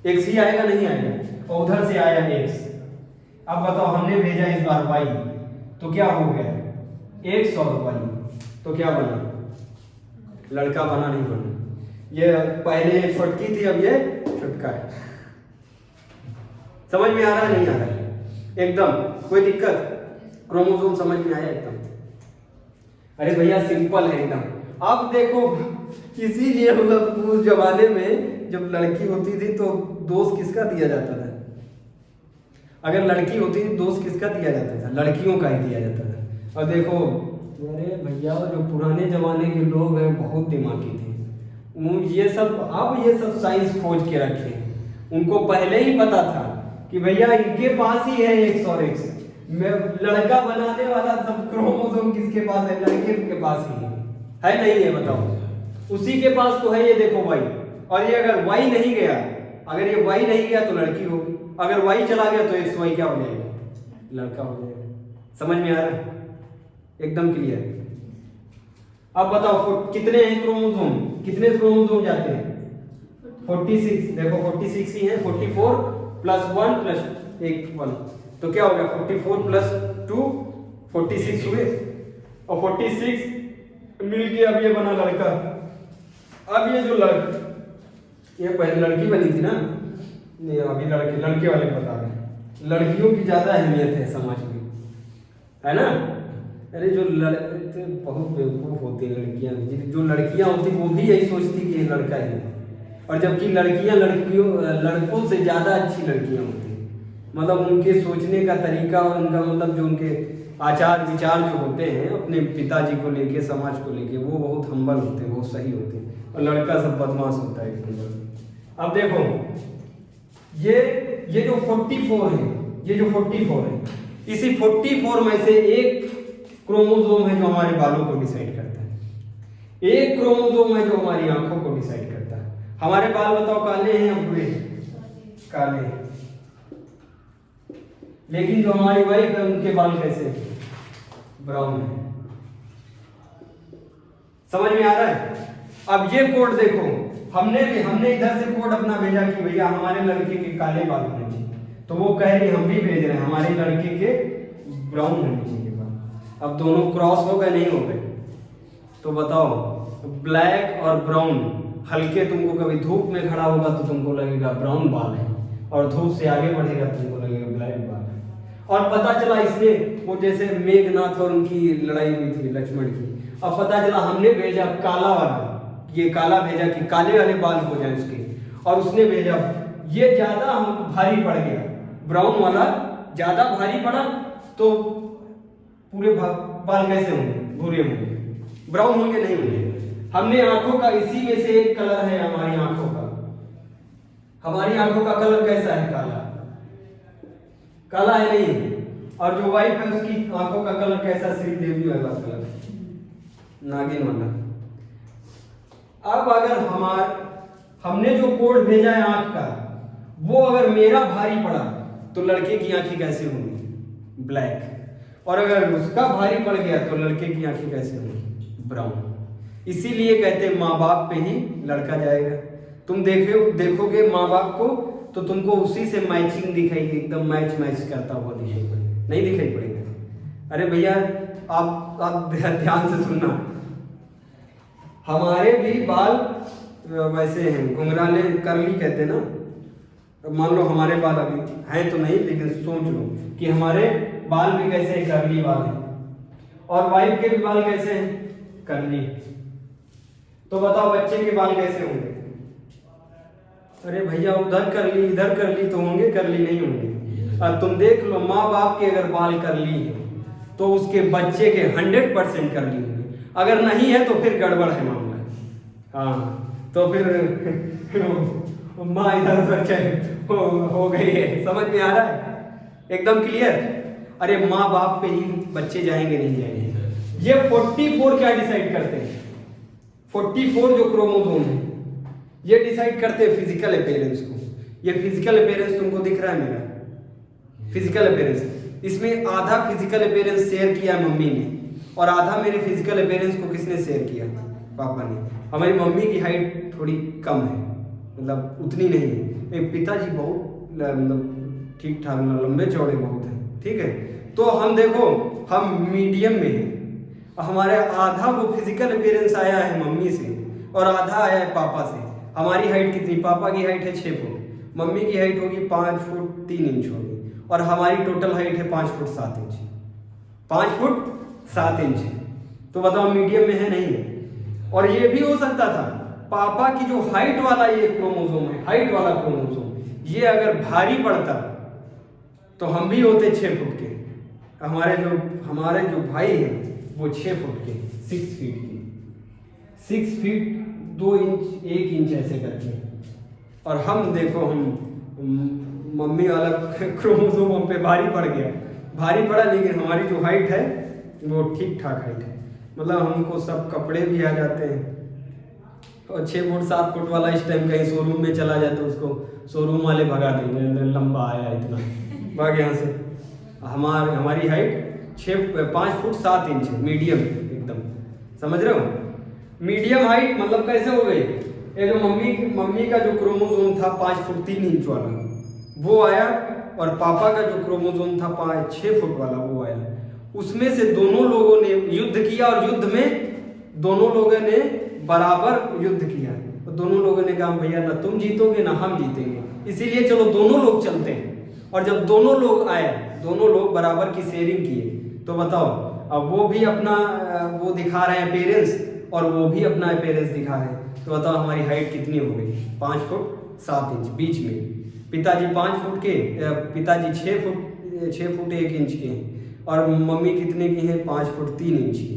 एक्स ही आएगा, नहीं आएगा, और उधर से आया एक्स। अब बताओ हमने भेजा इस बार वाई, तो क्या हो गया एक्स और वाई, तो क्या बना, लड़का बना, नहीं बना। ये पहले छोटकी थी, अब ये छोटका है। समझ में आ रहा है नहीं आ रहा है, एकदम कोई दिक्कत, क्रोमोसोम समझ में आया एकदम। अरे भैया सिंपल है एकदम। अब देखो इसीलिए मतलब उस जमाने में जब लड़की होती थी तो दोस्त किसका दिया जाता था, अगर लड़की होती थी दोस्त किसका दिया जाता था, लड़कियों का ही दिया जाता था। और देखो अरे भैया जो पुराने जमाने के लोग हैं बहुत दिमागी थे, ये सब, अब ये सब साइंस खोज के रखे, उनको पहले ही पता था कि भैया इनके पास ही है एक्स और एक्स, लड़का बनाने वाला सब क्रोमोसोम किसके पास है, लड़के के पास ही है नहीं है, बताओ उसी के पास तो है। ये देखो वाई, और ये अगर वाई नहीं गया, अगर ये वाई नहीं गया तो लड़की होगी, अगर वाई चला गया तो एक्स वाई क्या हो जाएगा, लड़का हो जाएगा। समझ में आ रहा है, एकदम क्लियर। अब बताओ कितने हैं क्रोमोसोम, कितने क्रोमोसोम जाते हैं 46, देखो 46 ही है, 44 प्लस 1 प्लस 1 तो क्या हो गया 44 प्लस 2 46 हुए, और 46 मिलके अब ये बना लड़का। अब ये जो ये पहले लड़की बनी थी ना, ये अभी लड़के वाले बता रहे, लड़कियों की ज्यादा अहमियत है समाज में, है ना। अरे जो बहुत बेवकूफ होती है लड़कियां, जो लड़कियां होती वो भी यही सोचती कि ये लड़का ही है, और जबकि लड़कियां लड़कों से ज्यादा अच्छी लड़कियां होती हैं, मतलब उनके सोचने का तरीका और उनका मतलब जो उनके आचार विचार जो होते हैं अपने पिताजी को लेके, समाज को लेके, वो बहुत हम्बल होते हैं, बहुत सही होते हैं, और लड़का सब बदमाश होता है। अब देखो ये जो 44 है, ये जो 44 है, इसी 44 में से एक क्रोमोसोम है जो हमारे बालों को डिसाइड करता है, एक क्रोमोसोम है जो हमारी आंखों को डिसाइड करता है। हमारे बाल बताओ काले हैं या भूरे? काले। लेकिन जो हमारी वाइफ है उनके बाल कैसे हैं? ब्राउन है। समझ में आ रहा है? अब ये कोड देखो, हमने इधर से कोड अपना भेजा कि भैया हमारे लड़के के काले बाल होने चाहिए, तो वो कह रही हम भी भेज रहे हैं हमारे लड़के के ब्राउन होने चाहिए बाल। अब दोनों क्रॉस हो गए नहीं हो गए? तो बताओ, ब्लैक और ब्राउन, हल्के तुमको कभी धूप में खड़ा होगा तो तुमको लगेगा ब्राउन बाल है, और धूप से आगे बढ़ेगा तुमको लगेगा ब्लैक बाल है। और पता चला इसमें वो जैसे मेघनाथ और उनकी लड़ाई हुई थी लक्ष्मण की, अब पता चला हमने भेजा काला वाला, ये काला भेजा कि काले वाले बाल हो जाए उसके, और उसने भेजा ये ज्यादा भारी पड़ गया, ब्राउन वाला ज्यादा भारी पड़ा तो पूरे बाल कैसे होंगे? भूरे होंगे, ब्राउन होंगे नहीं होंगे। हमने आंखों का इसी में से एक कलर है हमारी आंखों का, हमारी आंखों का कलर कैसा है? काला। काला है नहीं? और जो वाइफ है उसकी आंखों का कलर कैसा? श्रीदेवी वाला कलर, नागिन वाला। अब अगर हमने जो कोड भेजा है आंख का, वो अगर मेरा भारी पड़ा तो लड़के की आंखें कैसे होंगी? ब्लैक। और अगर उसका भारी पड़ गया तो लड़के की आंखें कैसे होंगी? ब्राउन। इसीलिए कहते हैं माँ बाप पे ही लड़का जाएगा। तुम देखोगे माँ बाप को तो तुमको उसी से मैचिंग दिखाएगी, एकदम मैच करता हुआ दिखाई पड़ेगा, नहीं दिखाई पड़ेगा। अरे भैया आप ध्यान से सुनना, हमारे भी बाल वैसे हैं, घुंघराले करली कहते हैं ना। मान लो हमारे बाल अभी हैं तो नहीं, लेकिन सोच लो कि हमारे बाल भी कैसे हैं? करली बाल हैं। और वाइफ के भी बाल कैसे हैं? करली। तो बताओ बच्चे के बाल कैसे होंगे? अरे भैया उधर करली इधर करली तो होंगे, करली नहीं होंगे। अब तुम देख लो, माँ बाप के अगर बाल करली है तो उसके बच्चे के 100% करली होंगे, अगर नहीं है तो फिर गड़बड़ है मामला। हाँ, तो फिर माँ इधर उधर हो गई है। समझ में आ रहा है? एकदम क्लियर। अरे माँ बाप पे ही बच्चे जाएंगे नहीं जाएंगे। ये 44 क्या डिसाइड करते हैं? 44 जो क्रोमोसोम है ये डिसाइड करते हैं फिजिकल अपीयरेंस को। ये फिजिकल अपीयरेंस तुमको दिख रहा है मेरा, फिजिकल अपीयरेंस, इसमें आधा फिजिकल अपीयरेंस शेयर किया मम्मी ने, और आधा मेरे फिजिकल अपीयरेंस को किसने शेयर किया? पापा ने। हमारी मम्मी की हाइट थोड़ी कम है, मतलब उतनी नहीं है। एक पिताजी बहुत मतलब ठीक ठाक लंबे चौड़े बहुत हैं, ठीक है। तो हम देखो हम मीडियम में हैं, हमारे आधा वो फिजिकल अपीयरेंस आया है मम्मी से और आधा आया है पापा से। हमारी हाइट कितनी? पापा की हाइट है 6 फुट, मम्मी की हाइट होगी 5 फुट 3 इंच होगी, और हमारी टोटल हाइट है 5 फुट 7 इंच। 5 foot 7 inch. तो बताओ मीडियम में है नहीं? और ये भी हो सकता था पापा की जो हाइट वाला ये क्रोमोसोम है, हाइट वाला क्रोमोसोम, ये अगर भारी पड़ता तो हम भी होते 6 फुट के। हमारे जो भाई है वो 6 फुट के, 6 फीट के, 6 फीट 2 इंच 1 इंच ऐसे करके। और हम देखो हम मम्मी वाला क्रोमोसोम हम पे भारी पड़ गया, भारी पड़ा, लेकिन हमारी जो हाइट है वो ठीक ठाक हाइट है। मतलब हमको सब कपड़े भी आ जाते हैं। और 6 फुट 7 फुट वाला इस टाइम कहीं शोरूम में चला जाए तो उसको शोरूम वाले भगा देंगे, लंबा आया इतना, भाग यहाँ से। हमारी हाइट 5 फुट 7 इंच है, मीडियम एकदम। समझ रहे हो? मीडियम हाइट मतलब कैसे हो गई? ये जो मम्मी का जो क्रोमोसोम था 5 फुट 3 इंच वाला वो आया, और पापा का जो क्रोमोसोम था 6 फुट वाला वो आया। उसमें से दोनों लोगों ने युद्ध किया, और युद्ध में दोनों लोगों ने बराबर युद्ध किया। तो दोनों लोगों ने कहा भैया ना तुम जीतोगे ना हम जीतेंगे, इसीलिए चलो दोनों लोग चलते हैं। और जब दोनों लोग आए, दोनों लोग बराबर की शेयरिंग किए, तो बताओ अब वो भी अपना वो दिखा रहे हैं पेरेंट्स, और वो भी अपना पेरेंट्स दिखा रहे हैं। तो बताओ हमारी हाइट कितनी हो गई? 5 फुट 7 इंच बीच में। पिताजी 5 फुट के, पिताजी 6 फुट 1 इंच के, और मम्मी कितने की हैं? 5 फुट 3 इंच की।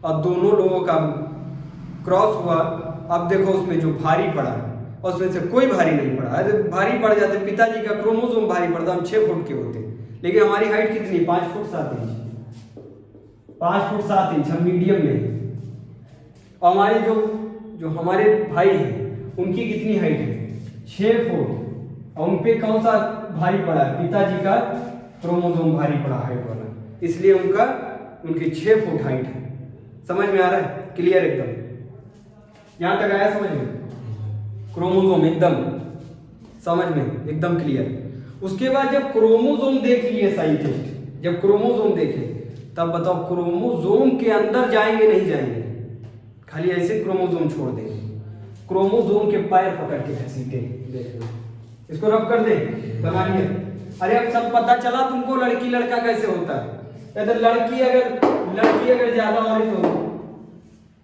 और दोनों लोगों का क्रॉस हुआ। अब देखो उसमें जो भारी पड़ा, और उसमें से कोई भारी नहीं पड़ा। अरे भारी पड़ जाते, पिताजी का क्रोमोसोम भारी पड़ता, हम 6 फुट के होते, लेकिन हमारी हाइट कितनी, 5 फुट 7 इंच, 5 फुट 7 इंच, हम मीडियम में। और हमारे जो हमारे भाई हैं उनकी कितनी हाइट है, 6 फुट, और उन पे कौन सा भारी पड़ा है, पिताजी का क्रोमोसोम भारी पड़ा हाइट वाला, इसलिए उनकी 6 फुट हाइट है। समझ में आ रहा है, क्लियर एकदम, यहां तक आया समझ में, क्रोमोसोम एकदम समझ में, एकदम क्लियर। उसके बाद जब क्रोमोसोम देख लिए साइंटिस्ट, जब क्रोमोसोम देखे, तब बताओ क्रोमोसोम के अंदर जाएंगे नहीं जाएंगे, खाली ऐसे क्रोमोसोम छोड़ देंगे, क्रोमोसोम के पैर पकड़ के घसीटे, देख लो इसको रब कर दे, बना लिया। अरे अब सब पता चला तुमको लड़की लड़का कैसे होता है। अगर लड़की अगर ज्यादा हो रही तो,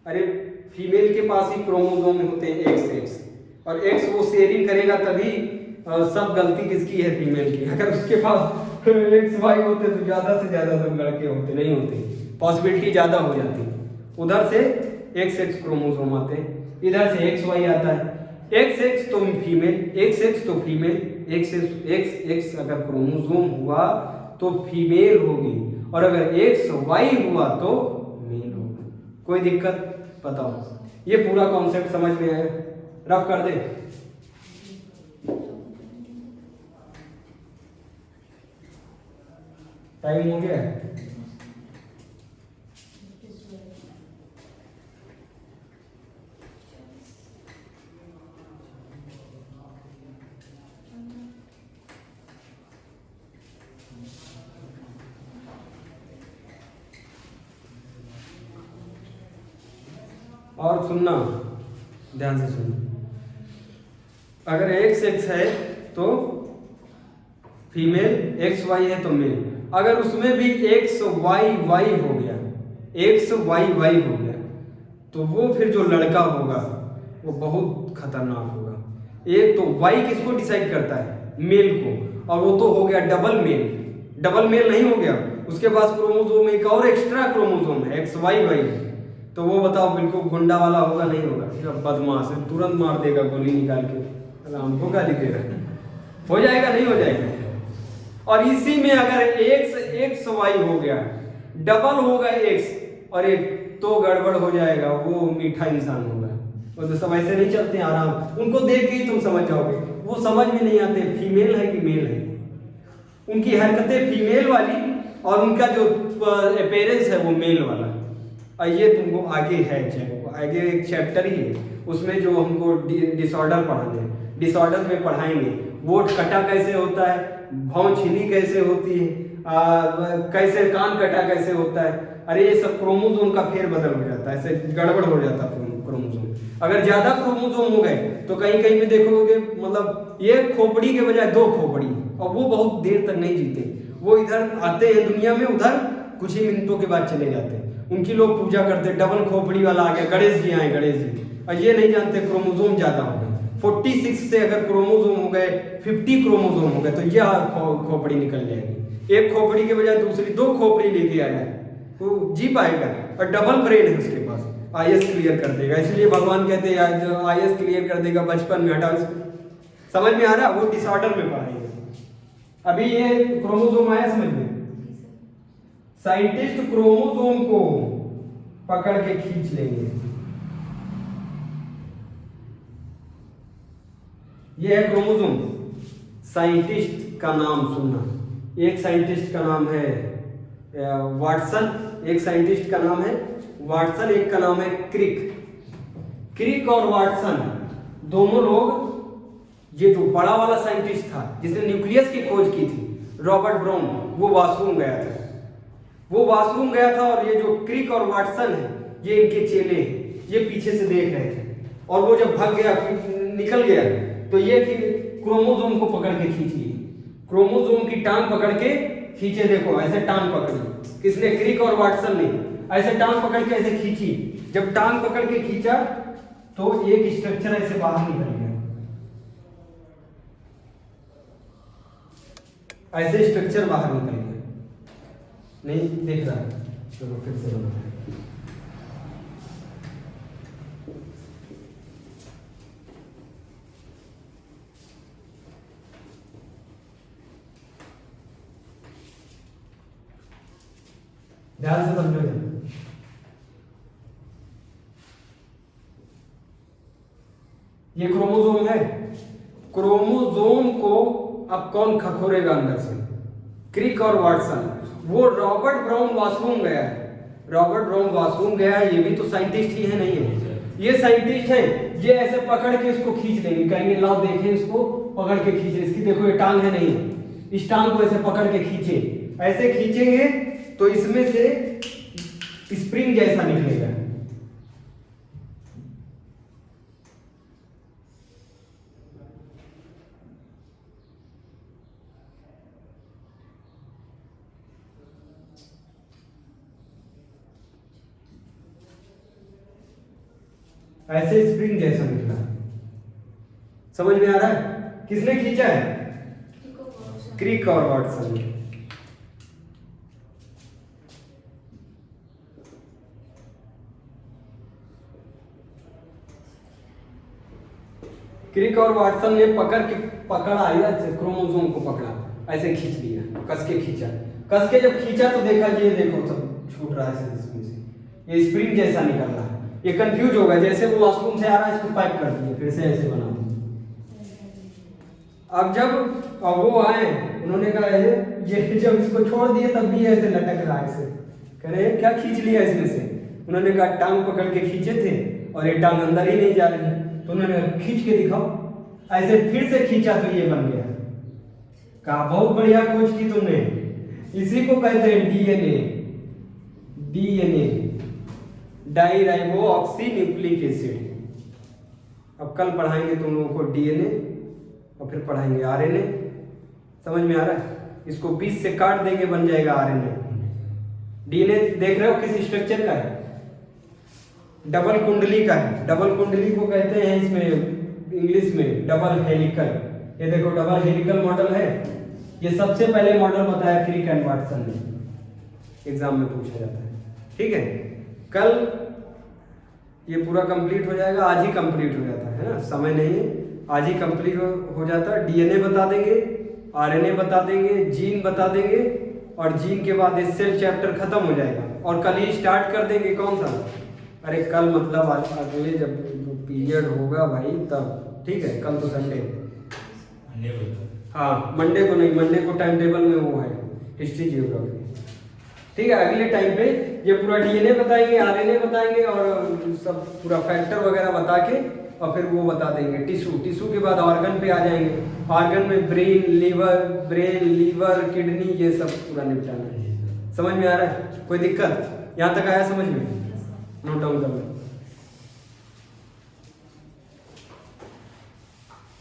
अरे फीमेल के पास ही क्रोमोसोम होते हैं एक्स एक्स, और एक्स वो शेयरिंग करेगा तभी, सब गलती किसकी है, फीमेल की। अगर उसके पास एक्स वाई होते तो ज्यादा से ज्यादा सब लड़के होते, नहीं होते, पॉसिबिलिटी ज्यादा हो जाती। उधर से एक्स एक्स क्रोमोसोम आते हैं, इधर से एक्स वाई आता है, एक्स एक्स तो फीमेल, एक्स एक्स तो फीमेल, एक्स एक्स अगर क्रोमोसोम हुआ तो फीमेल होगी, और अगर एक्स वाई हुआ तो मेल होगा। कोई दिक्कत, बताओ, ये पूरा कॉन्सेप्ट समझ में आया, रफ कर दे। टाइम हो गया है, और सुनना ध्यान से सुनना, अगर एक्स एक्स है तो फीमेल, एक्स वाई है तो मेल। अगर उसमें भी एक्स वाई वाई हो गया, एक्स वाई वाई हो गया, तो वो फिर जो लड़का होगा वो बहुत खतरनाक होगा। एक तो वाई किसको डिसाइड करता है, मेल को, और वो तो हो गया डबल मेल, डबल मेल नहीं हो गया, उसके पास क्रोमोसोम एक और एक्स्ट्रा क्रोमोसोम है, एक्स वाई वाई, तो वो बताओ बिल्कुल गुंडा वाला होगा नहीं होगा, बदमाश है, तुरंत मार देगा गोली निकाल के, हमको गाली दे रहा है, हो जाएगा नहीं हो जाएगा। और इसी में अगर एक्स वाई हो गया, डबल होगा एक्स और एक, तो गड़बड़ हो जाएगा, वो मीठा इंसान होगा। वो तो सब ऐसे नहीं चलते आराम, उनको देख के ही तुम समझ जाओगे, वो समझ में नहीं आते फीमेल है कि मेल है, उनकी हरकतें फीमेल वाली और उनका जो अपीयरेंस है वो मेल वाला। और ये तुमको आगे है, आगे एक चैप्टर ही है, उसमें जो हमको डिसऑर्डर पढ़ाने हैं, डिसऑर्डर में पढ़ाएंगे वोट कटा कैसे होता है, भौं छिली कैसे होती है, कैसे कान कटा कैसे होता है। अरे ये सब क्रोमोसोम का फेरबदल हो जाता है, ऐसे गड़बड़ हो जाता है क्रोमोसोम। अगर ज्यादा क्रोमोसोम हो गए तो कहीं कहीं पे देखोगे, मतलब ये खोपड़ी के बजाय 2 खोपड़ी, और वो बहुत देर तक नहीं जीते, वो इधर आते हैं दुनिया में, उधर कुछ ही मिनटों के बाद चले जाते हैं। उनकी लोग पूजा करते, डबल खोपड़ी वाला आ गया, गणेश जी आए, गणेश जी, और ये नहीं जानते क्रोमोसोम ज्यादा हो गए, 46 से अगर क्रोमोसोम हो गए 50 क्रोमोसोम हो गए तो यह खोपड़ी निकल जाएगी, एक खोपड़ी के बजाय दूसरी 2 खोपड़ी लेके आया, तो जी पाएगा, और डबल ब्रेन है उसके पास, आईएएस क्लियर कर देगा। इसलिए भगवान कहते हैं जो आईएएस क्लियर कर देगा बचपन में, हटाओ इसको। समझ में आ रहा, वो डिसऑर्डर में पढ़ाएंगे। अभी ये क्रोमोसोम आया समझ में, साइंटिस्ट क्रोमोसोम को पकड़ के खींच लेंगे। ये है क्रोमोसोम। साइंटिस्ट का नाम सुनना, एक साइंटिस्ट का नाम है वाटसन, एक साइंटिस्ट का नाम है वाटसन, एक का नाम है क्रिक। क्रिक और वाटसन दोनों लोग, ये जो बड़ा वाला साइंटिस्ट था जिसने न्यूक्लियस की खोज की थी, रॉबर्ट ब्राउन, वो वॉशरूम गया था, और ये जो क्रिक और वाटसन है ये इनके चेले हैं, ये पीछे से देख रहे थे, और वो जब भाग गया, निकल गया, तो ये क्रोमोसोम को पकड़ के खींच लिए, क्रोमोसोम की टांग पकड़ के खींचे, देखो ऐसे टांग पकड़ी, किसने, क्रिक और वाटसन ने, ऐसे टांग पकड़ के ऐसे खींची। जब टांग पकड़ के खींचा तो एक स्ट्रक्चर ऐसे बाहर निकल गया, ऐसे स्ट्रक्चर बाहर निकल गया, नहीं देख रहा है, चलो फिर से बनाते हैं। ये क्रोमोसोम है। क्रोमोसोम को अब कौन खखोरेगा अंदर से? क्रिक और वाटसन। वो रॉबर्ट ब्राउन वॉशरूम गया है, रॉबर्ट ब्राउन वॉशरूम गया है। ये भी तो साइंटिस्ट ही है, नहीं है? ये साइंटिस्ट है, ये ऐसे पकड़ के इसको खींच देंगे, कहेंगे लाओ देखें इसको, पकड़ के खींचे, इसकी देखो ये टांग है, नहीं है, इस टांग को ऐसे पकड़ के खींचे, ऐसे खींचेंगे तो इसमें से स्प्रिंग जैसा निकलेगा। ऐसे स्प्रिंग जैसा निकला। समझ में आ रहा है? किसने खींचा है? क्रिक और वाटसन ने। क्रिक और वाटसन ने पकड़ा या क्रोमोसोम को पकड़ा, ऐसे खींच लिया, कस के खींचा। कस के जब खींचा तो देखा ये देखो सब छूट रहा है इसमें से, ये स्प्रिंग जैसा निकल रहा है। ये कंफ्यूज होगा, जैसे वो वॉशरूम से आ रहा है इसको पैक कर दिया, फिर से ऐसे बना दिया। अब जब वो आए, उन्होंने कहा ये जब इसको छोड़ दिए तब भी ऐसे लटक रहा है, ऐसे कह रहे क्या खींच लिया इसमें से? उन्होंने कहा टांग पकड़ के खींचे थे और ये टांग अंदर ही नहीं जा रही, तो उन्होंने खींच के दिखाओ, ऐसे फिर से खींचा तो ये बन गया। कहा बहुत बढ़िया खोज की तुमने, इसी को कहते हैं DNA. DNA deoxyribonucleic acid. अब कल पढ़ाएंगे तुम लोगों को डीएनए और फिर पढ़ाएंगे आरएनए। समझ में आ रहा है? इसको 20 से काट देंगे, बन जाएगा आरएनए। डीएनए देख रहे हो किस स्ट्रक्चर का है? डबल कुंडली का है। डबल कुंडली को कहते हैं इसमें इंग्लिश में डबल हेलिकल। ये देखो डबल हेलिकल मॉडल है, ये सबसे पहले मॉडल बताया क्रिक एंड वाटसन ने, एग्जाम में पूछा जाता है। ठीक है, कल ये पूरा कंप्लीट हो जाएगा, आज ही कंप्लीट हो जाता है ना, समय नहीं है, आज ही कंप्लीट हो जाता है। डीएनए बता देंगे, आरएनए बता देंगे, जीन बता देंगे, और जीन के बाद ये सेल चैप्टर खत्म हो जाएगा और कल ही स्टार्ट कर देंगे। कौन सा? अरे कल मतलब अगले जब पीरियड होगा भाई तब। ठीक है, कल तो संडे, हाँ मंडे को नहीं, मंडे को टाइम टेबल में वो है हिस्ट्री जियोग्राफी। ठीक है, अगले टाइम पे ये पूरा डीएनए बताएंगे, आरएनए बताएंगे और सब पूरा फैक्टर वगैरह बता के, और फिर वो बता देंगे टिश्यू। टिश्यू के बाद ऑर्गन पे आ जाएंगे, ऑर्गन में ब्रेन लीवर किडनी, ये सब पूरा निपटाना है। समझ में आ रहा है? कोई दिक्कत यहाँ तक आया समझ में? नोट डाउन कर लो।